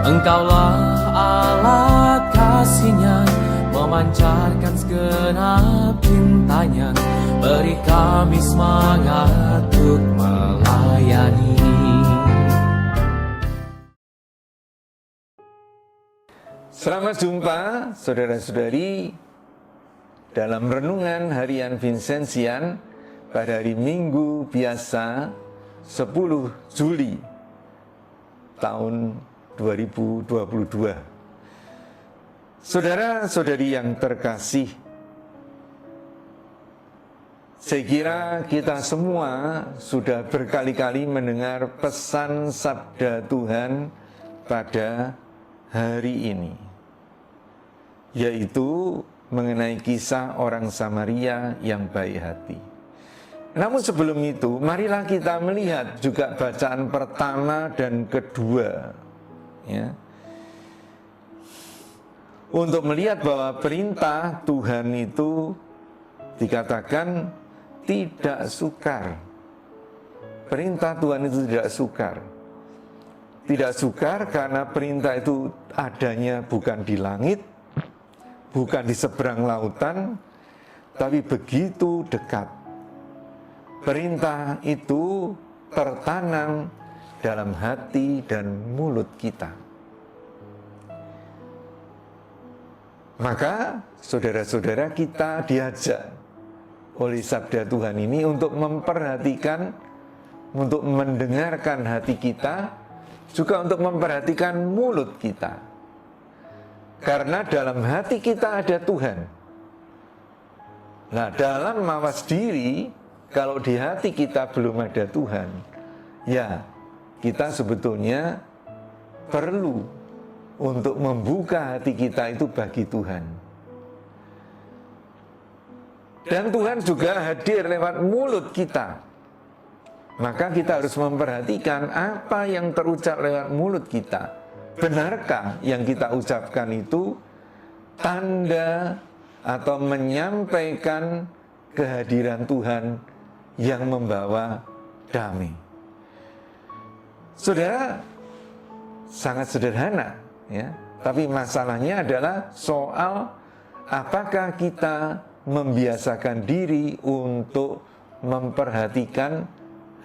Engkaulah alat kasih-Nya, memancarkan segenap cintanya, beri kami semangat untuk melayani. Selamat jumpa saudara-saudari dalam renungan harian Vincenzian pada hari Minggu biasa 10 Juli tahun 2022. Saudara-saudari yang terkasih, saya kira kita semua sudah berkali-kali mendengar pesan sabda Tuhan pada hari ini, yaitu mengenai kisah orang Samaria yang baik hati. Namun sebelum itu, marilah kita melihat juga bacaan pertama dan kedua, ya, untuk melihat bahwa perintah Tuhan itu dikatakan tidak sukar. Perintah Tuhan itu tidak sukar. Tidak sukar karena perintah itu adanya bukan di langit, bukan di seberang lautan, tapi begitu dekat. Perintah itu tertanam dalam hati dan mulut kita. Maka saudara-saudara kita diajak oleh sabda Tuhan ini untuk memperhatikan, untuk mendengarkan hati kita, juga untuk memperhatikan mulut kita. Karena dalam hati kita ada Tuhan. Nah, dalam mawas diri, kalau di hati kita belum ada Tuhan, ya kita sebetulnya perlu untuk membuka hati kita itu bagi Tuhan. Dan Tuhan juga hadir lewat mulut kita. Maka kita harus memperhatikan apa yang terucap lewat mulut kita. Benarkah yang kita ucapkan itu tanda atau menyampaikan kehadiran Tuhan yang membawa damai? Saudara, sangat sederhana, ya. Tapi masalahnya adalah soal apakah kita membiasakan diri untuk memperhatikan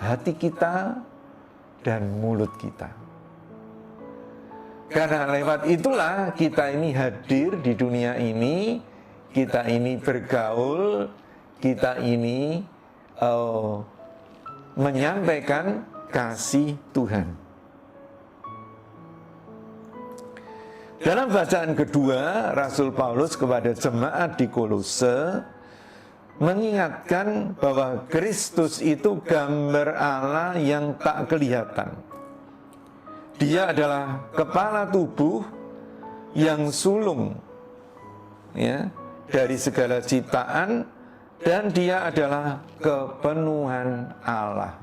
hati kita dan mulut kita. Karena lewat itulah kita ini hadir di dunia ini, kita ini bergaul, kita ini menyampaikan kasih Tuhan. Dalam bacaan kedua, Rasul Paulus kepada jemaat di Kolose mengingatkan bahwa Kristus itu gambar Allah yang tak kelihatan. Dia adalah kepala tubuh yang sulung, ya, dari segala ciptaan, dan dia adalah kepenuhan Allah.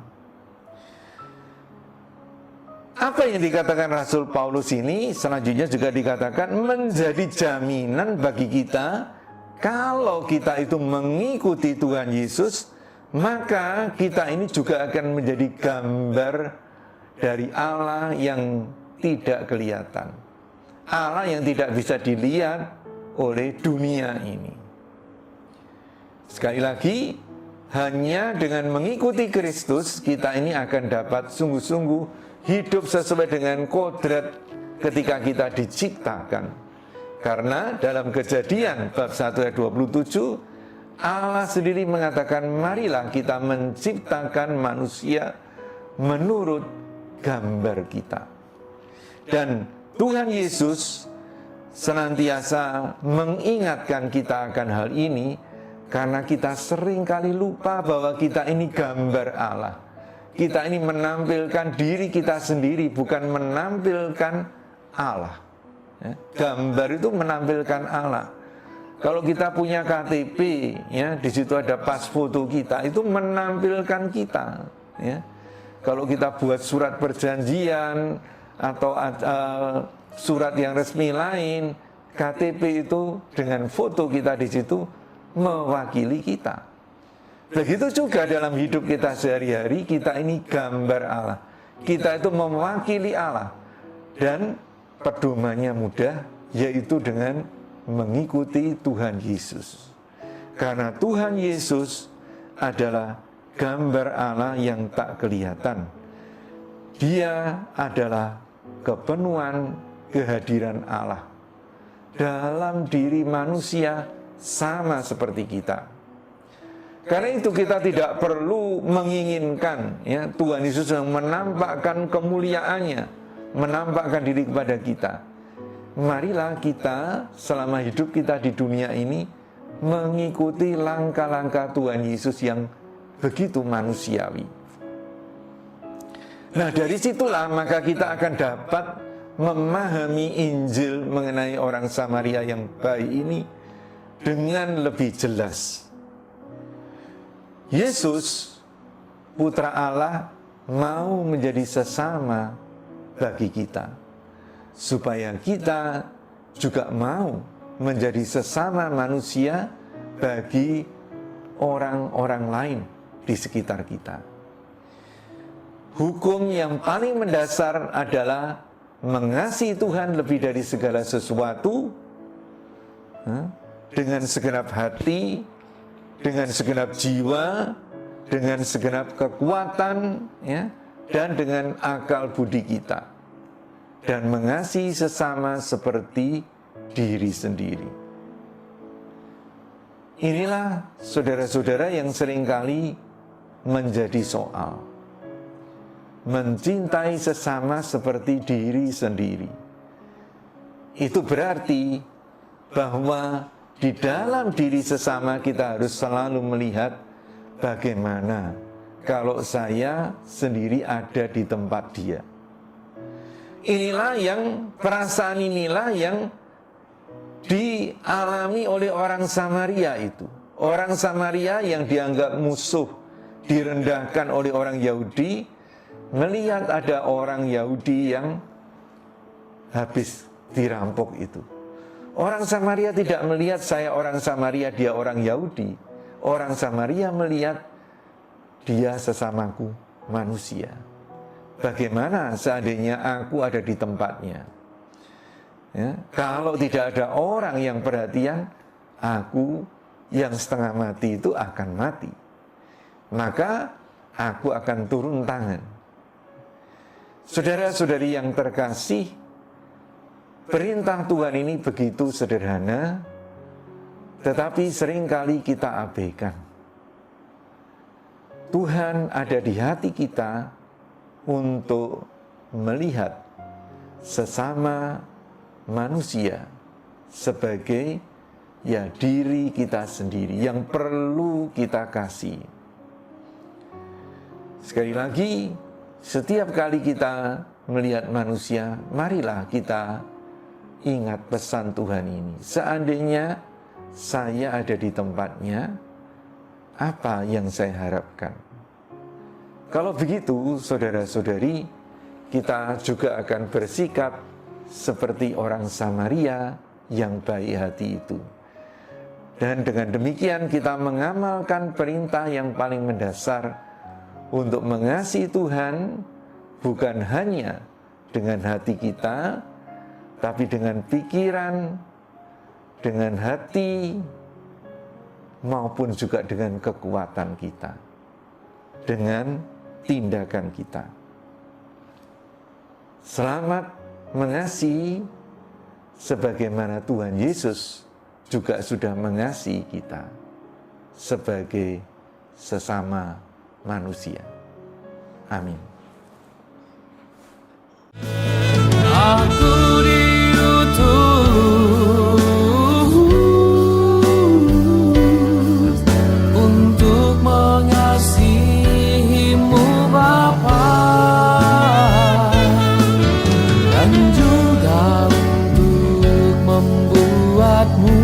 Apa yang dikatakan Rasul Paulus ini selanjutnya juga dikatakan menjadi jaminan bagi kita. Kalau kita itu mengikuti Tuhan Yesus, maka kita ini juga akan menjadi gambar dari Allah yang tidak kelihatan, Allah yang tidak bisa dilihat oleh dunia ini. Sekali lagi, hanya dengan mengikuti Kristus, kita ini akan dapat sungguh-sungguh hidup sesuai dengan kodrat ketika kita diciptakan. Karena dalam Kejadian bab 1 ayat 27, Allah sendiri mengatakan, marilah kita menciptakan manusia menurut gambar kita. Dan Tuhan Yesus senantiasa mengingatkan kita akan hal ini, karena kita sering kali lupa bahwa kita ini gambar Allah. Kita ini menampilkan diri kita sendiri, bukan menampilkan Allah. Ya, gambar itu menampilkan Allah. Kalau kita punya KTP, ya, di situ ada pas foto kita, itu menampilkan kita. Ya. Kalau kita buat surat perjanjian atau surat yang resmi lain, KTP itu dengan foto kita di situ mewakili kita. Begitu juga dalam hidup kita sehari-hari, kita ini gambar Allah. kita itu mewakili Allah. Dan pedomannya mudah, yaitu dengan mengikuti Tuhan Yesus. Karena Tuhan Yesus adalah gambar Allah yang tak kelihatan. Dia adalah kepenuhan kehadiran Allah dalam diri manusia, sama seperti kita. Karena itu kita tidak perlu menginginkan ya, Tuhan Yesus yang menampakkan kemuliaannya, menampakkan diri kepada kita. Marilah kita selama hidup kita di dunia ini mengikuti langkah-langkah Tuhan Yesus yang begitu manusiawi. Nah, dari situlah maka kita akan dapat memahami Injil mengenai orang Samaria yang baik ini dengan lebih jelas. Yesus, Putra Allah, mau menjadi sesama bagi kita, supaya kita juga mau menjadi sesama manusia bagi orang-orang lain di sekitar kita. Hukum yang paling mendasar adalah mengasihi Tuhan lebih dari segala sesuatu, dengan segenap hati, dengan segenap jiwa, dengan segenap kekuatan, ya, dan dengan akal budi kita, dan mengasihi sesama seperti diri sendiri. Inilah saudara-saudara yang seringkali menjadi soal. Mencintai sesama seperti diri sendiri. Itu berarti bahwa di dalam diri sesama kita harus selalu melihat bagaimana kalau saya sendiri ada di tempat dia. Perasaan inilah yang dialami oleh orang Samaria itu. Orang Samaria yang dianggap musuh, direndahkan oleh orang Yahudi, melihat ada orang Yahudi yang habis dirampok itu. Orang Samaria tidak melihat saya orang Samaria, dia orang Yahudi. Orang Samaria melihat dia sesamaku manusia. Bagaimana seandainya aku ada di tempatnya? Ya, kalau tidak ada orang yang perhatian, aku yang setengah mati itu akan mati. Maka aku akan turun tangan. Saudara-saudari yang terkasih, perintah Tuhan ini begitu sederhana, tetapi seringkali kita abaikan. Tuhan ada di hati kita untuk melihat sesama manusia sebagai ya diri kita sendiri yang perlu kita kasih. Sekali lagi, setiap kali kita melihat manusia, marilah kita ingat pesan Tuhan ini. Seandainya saya ada di tempatnya, apa yang saya harapkan? Kalau begitu, saudara-saudari, kita juga akan bersikap seperti orang Samaria yang baik hati itu. Dan dengan demikian kita mengamalkan perintah yang paling mendasar untuk mengasihi Tuhan, bukan hanya dengan hati kita, tapi dengan pikiran, dengan hati, maupun juga dengan kekuatan kita, dengan tindakan kita. Selamat mengasihi sebagaimana Tuhan Yesus juga sudah mengasihi kita sebagai sesama manusia. Amin. Aku diutus untuk mengasihimu Bapa, dan juga untuk membuatmu